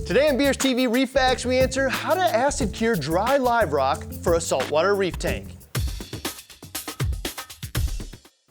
Today on BRStv Reef FAQs, we answer how to acid cure dry live rock for a saltwater reef tank.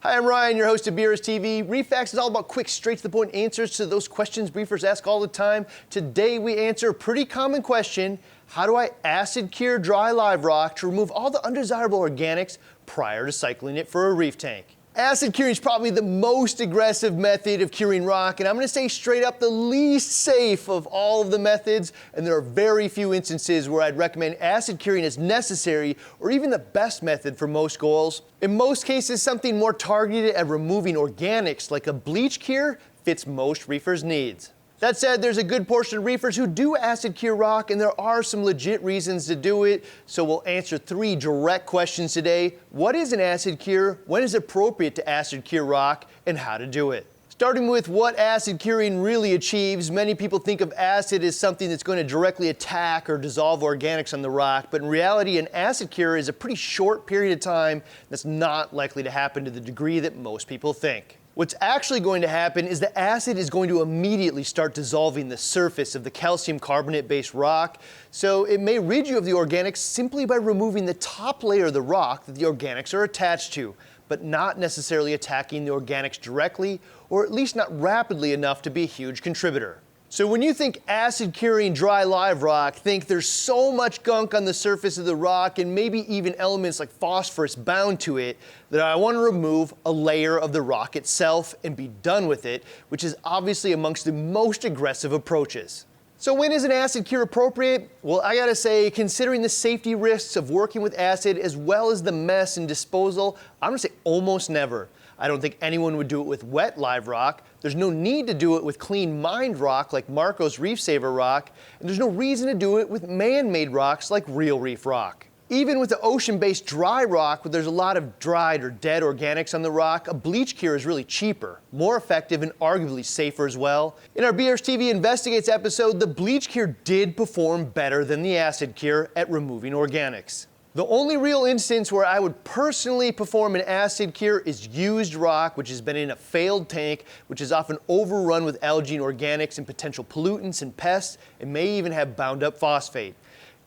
Hi, I'm Ryan, your host of BRStv. Reef FAQs is all about quick, straight-to-the-point answers to those questions reefers ask all the time. Today, we answer a pretty common question: how do I acid cure dry live rock to remove all the undesirable organics prior to cycling it for a reef tank? Acid curing is probably the most aggressive method of curing rock, and I'm going to say straight up the least safe of all of the methods, and there are very few instances where I'd recommend acid curing as necessary or even the best method for most goals. In most cases, something more targeted at removing organics like a bleach cure fits most reefers' needs. That said, there's a good portion of reefers who do acid cure rock, and there are some legit reasons to do it, so we'll answer 3 direct questions today. What is an acid cure? When is it appropriate to acid cure rock? And how to do it. Starting with what acid curing really achieves, many people think of acid as something that's going to directly attack or dissolve organics on the rock, but in reality, an acid cure is a pretty short period of time that's not likely to happen to the degree that most people think. What's actually going to happen is the acid is going to immediately start dissolving the surface of the calcium carbonate-based rock, so it may rid you of the organics simply by removing the top layer of the rock that the organics are attached to, but not necessarily attacking the organics directly, or at least not rapidly enough to be a huge contributor. So when you think acid curing dry live rock, think there's so much gunk on the surface of the rock and maybe even elements like phosphorus bound to it that I want to remove a layer of the rock itself and be done with it, which is obviously amongst the most aggressive approaches. So when is an acid cure appropriate? Well, I gotta say, considering the safety risks of working with acid as well as the mess and disposal, I'm gonna say almost never. I don't think anyone would do it with wet live rock. There's no need to do it with clean mined rock like Marco's Reef Saver rock, and there's no reason to do it with man-made rocks like real reef rock. Even with the ocean-based dry rock, where there's a lot of dried or dead organics on the rock, a bleach cure is really cheaper, more effective, and arguably safer as well. In our BRStv Investigates episode, the bleach cure did perform better than the acid cure at removing organics. The only real instance where I would personally perform an acid cure is used rock, which has been in a failed tank, which is often overrun with algae and organics and potential pollutants and pests, and may even have bound up phosphate.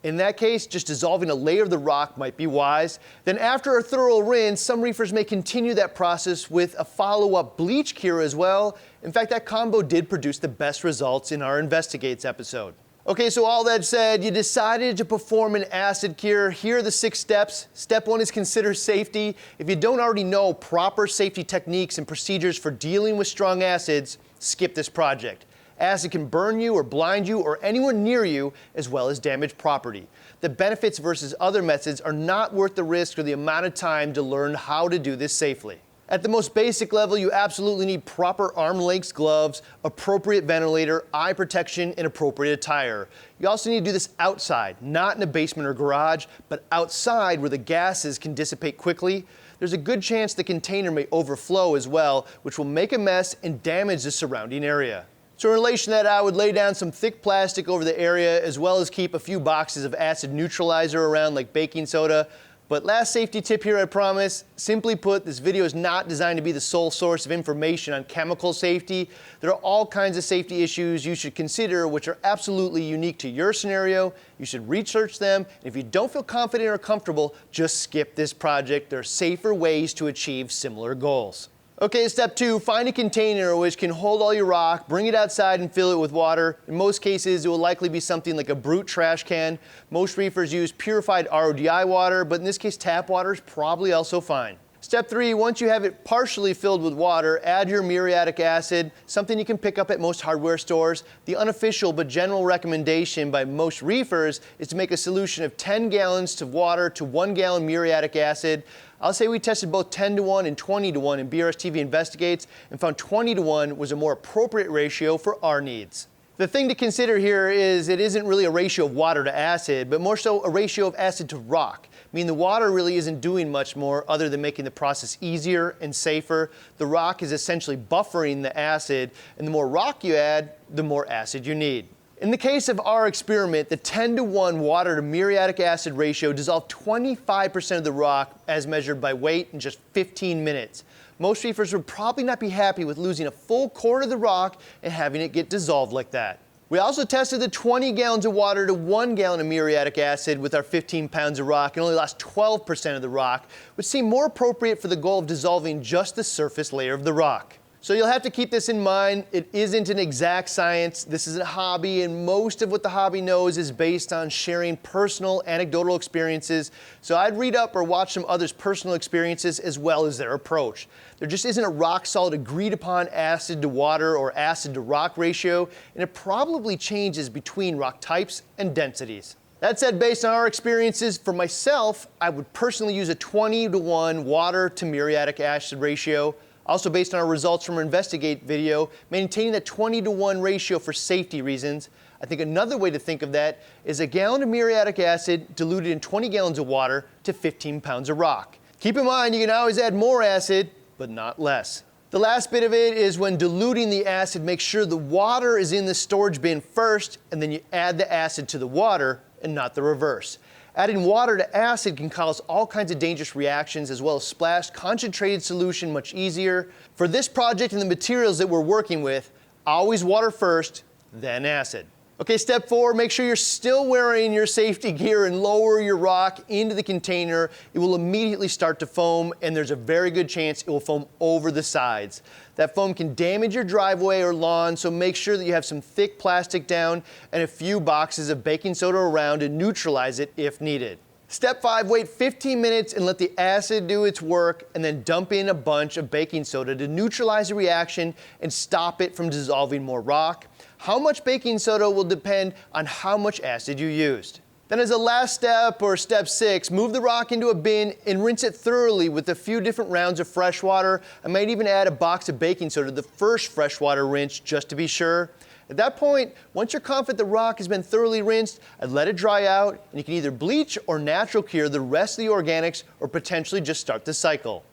In that case, just dissolving a layer of the rock might be wise. Then after a thorough rinse, some reefers may continue that process with a follow-up bleach cure as well. In fact, that combo did produce the best results in our Investigates episode. Okay, so all that said, you decided to perform an acid cure. Here are the 6 steps. Step 1 is consider safety. If you don't already know proper safety techniques and procedures for dealing with strong acids, skip this project. Acid can burn you or blind you or anyone near you, as well as damage property. The benefits versus other methods are not worth the risk or the amount of time to learn how to do this safely. At the most basic level, you absolutely need proper arm-length gloves, appropriate ventilator, eye protection, and appropriate attire. You also need to do this outside, not in a basement or garage, but outside where the gases can dissipate quickly. There's a good chance the container may overflow as well, which will make a mess and damage the surrounding area. So in relation to that, I would lay down some thick plastic over the area, as well as keep a few boxes of acid neutralizer around like baking soda. But last safety tip here, I promise. Simply put, this video is not designed to be the sole source of information on chemical safety. There are all kinds of safety issues you should consider which are absolutely unique to your scenario. You should research them. And if you don't feel confident or comfortable, just skip this project. There are safer ways to achieve similar goals. Okay, step 2, find a container which can hold all your rock, bring it outside and fill it with water. In most cases, it will likely be something like a Brute trash can. Most reefers use purified RODI water, but in this case, tap water is probably also fine. Step 3, once you have it partially filled with water, add your muriatic acid, something you can pick up at most hardware stores. The unofficial but general recommendation by most reefers is to make a solution of 10 gallons of water to 1 gallon muriatic acid. I'll say we tested both 10-to-1 and 20-to-1 in BRStv Investigates and found 20-to-1 was a more appropriate ratio for our needs. The thing to consider here is it isn't really a ratio of water to acid, but more so a ratio of acid to rock. I mean, the water really isn't doing much more other than making the process easier and safer. The rock is essentially buffering the acid, and the more rock you add, the more acid you need. In the case of our experiment, the 10-to-1 water to muriatic acid ratio dissolved 25% of the rock as measured by weight in just 15 minutes. Most reefers would probably not be happy with losing a full quart of the rock and having it get dissolved like that. We also tested the 20 gallons of water to 1 gallon of muriatic acid with our 15 pounds of rock and only lost 12% of the rock, which seemed more appropriate for the goal of dissolving just the surface layer of the rock. So you'll have to keep this in mind. It isn't an exact science. This is a hobby, and most of what the hobby knows is based on sharing personal anecdotal experiences. So I'd read up or watch some others' personal experiences as well as their approach. There just isn't a rock solid agreed upon acid to water or acid to rock ratio, and it probably changes between rock types and densities. That said, based on our experiences, for myself, I would personally use a 20-to-1 water to muriatic acid ratio. Also, based on our results from our Investigate video, maintaining that 20-to-1 ratio for safety reasons. I think another way to think of that is a gallon of muriatic acid diluted in 20 gallons of water to 15 pounds of rock. Keep in mind, you can always add more acid, but not less. The last bit of it is when diluting the acid, make sure the water is in the storage bin first, and then you add the acid to the water and not the reverse. Adding water to acid can cause all kinds of dangerous reactions, as well as splash concentrated solution much easier. For this project and the materials that we're working with, always water first, then acid. Okay, step 4, make sure you're still wearing your safety gear and lower your rock into the container. It will immediately start to foam, and there's a very good chance it will foam over the sides. That foam can damage your driveway or lawn, so make sure that you have some thick plastic down and a few boxes of baking soda around to neutralize it if needed. Step 5, wait 15 minutes and let the acid do its work, and then dump in a bunch of baking soda to neutralize the reaction and stop it from dissolving more rock. How much baking soda will depend on how much acid you used. Then as a last step, or step 6, move the rock into a bin and rinse it thoroughly with a few different rounds of fresh water. I might even add a box of baking soda to the first freshwater rinse just to be sure. At that point, once you're confident the rock has been thoroughly rinsed, I'd let it dry out, and you can either bleach or natural cure the rest of the organics, or potentially just start the cycle.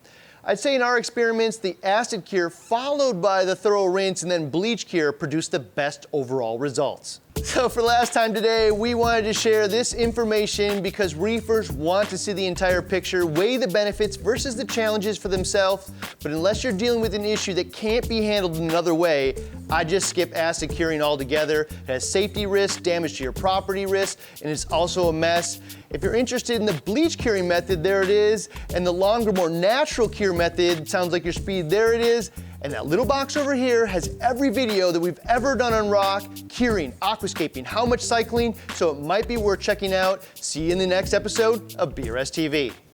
I'd say in our experiments, the acid cure followed by the thorough rinse and then bleach cure produced the best overall results. So for last time today, we wanted to share this information because reefers want to see the entire picture, weigh the benefits versus the challenges for themselves, but unless you're dealing with an issue that can't be handled another way, I just skip acid curing altogether. It has safety risks, damage to your property risks, and it's also a mess. If you're interested in the bleach curing method, there it is, and the longer, more natural cure method, sounds like your speed, there it is. And that little box over here has every video that we've ever done on rock, curing, aquascaping, how much cycling, so it might be worth checking out. See you in the next episode of BRStv.